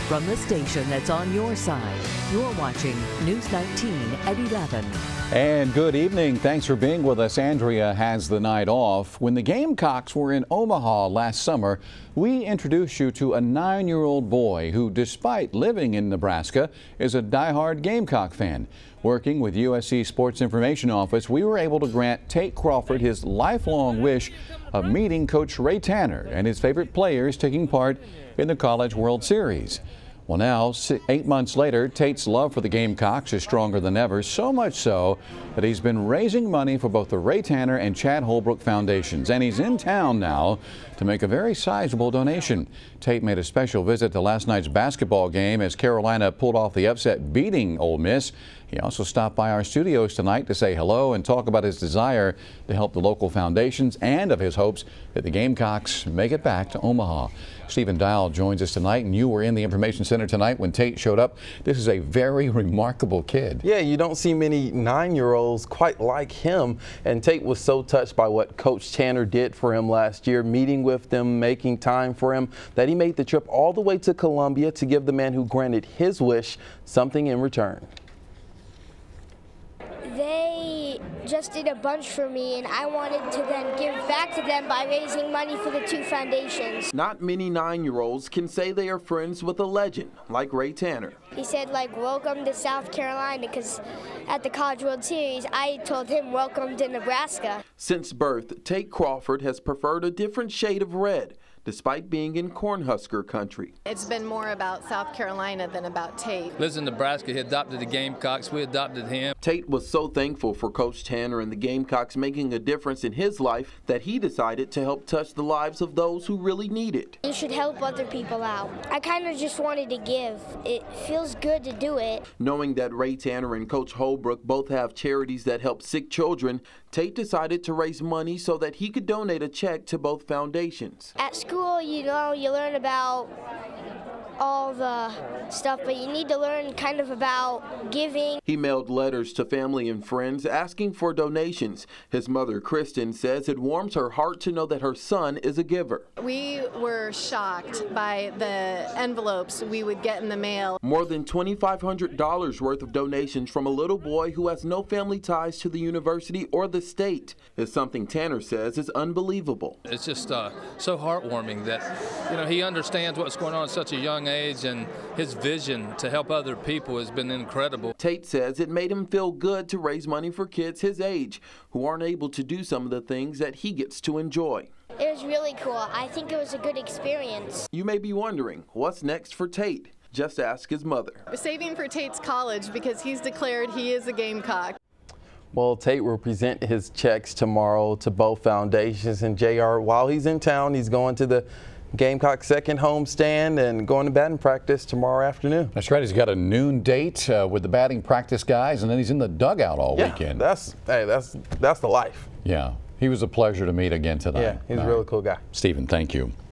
From the station that's on your side, you're watching News 19 at 11. And good evening. Thanks for being with us. Andrea has the night off. When the Gamecocks were in Omaha last summer, we introduced you to a 9-year-old boy who, despite living in Nebraska, is a diehard Gamecock fan. Working with USC Sports Information Office, we were able to grant Tate Crawford his lifelong wish of meeting Coach Ray Tanner and his favorite players taking part in the College World Series. Well, now, 8 months later, Tate's love for the Gamecocks is stronger than ever, so much so that he's been raising money for both the Ray Tanner and Chad Holbrook foundations. And he's in town now to make a very sizable donation. Tate made a special visit to last night's basketball game as Carolina pulled off the upset, beating Ole Miss. He also stopped by our studios tonight to say hello and talk about his desire to help the local foundations and of his hopes that the Gamecocks make it back to Omaha. Stephen Dial joins us tonight, and you were in the Information Center tonight when Tate showed up. This is a very remarkable kid. Yeah, you don't see many 9-year-olds quite like him, and Tate was so touched by what Coach Tanner did for him last year, meeting with them, making time for him, that he made the trip all the way to Columbia to give the man who granted his wish something in return. They just did a bunch for me, and I wanted to then give back to them by raising money for the 2 foundations. Not many 9-year-olds can say they are friends with a legend like Ray Tanner. He said, like, welcome to South Carolina, because at the College World Series, I told him, welcome to Nebraska. Since birth, Tate Crawford has preferred a different shade of red, despite being in Cornhusker country. It's been more about South Carolina than about Tate. Lives in Nebraska. He adopted the Gamecocks. We adopted him. Tate was so thankful for Coach Tanner and the Gamecocks making a difference in his life that he decided to help touch the lives of those who really need it. You should help other people out. I kind of just wanted to give. It feels good to do it. Knowing that Ray Tanner and Coach Holbrook both have charities that help sick children, Tate decided to raise money so that he could donate a check to both foundations. At school, you learn about all the stuff, but you need to learn kind of about giving. He mailed letters to family and friends asking for donations. His mother, Kristen, says it warms her heart to know that her son is a giver. We were shocked by the envelopes we would get in the mail. More than $2,500 worth of donations from a little boy who has no family ties to the university or the state is something Tanner says is unbelievable. It's just so heartwarming that, he understands what's going on at such a young age, and his vision to help other people has been incredible. Tate says it made him feel good to raise money for kids his age who aren't able to do some of the things that he gets to enjoy. It was really cool. I think it was a good experience. You may be wondering, what's next for Tate? Just ask his mother. We're saving for Tate's college because he's declared he is a Gamecock. Well, Tate will present his checks tomorrow to both foundations, and JR, while he's in town, he's going to the Gamecock second homestand and going to batting practice tomorrow afternoon. That's right. He's got a noon date with the batting practice guys, and then he's in the dugout all weekend. That's the life. Yeah. He was a pleasure to meet again tonight. Yeah, he's a really cool guy. Stephen, thank you.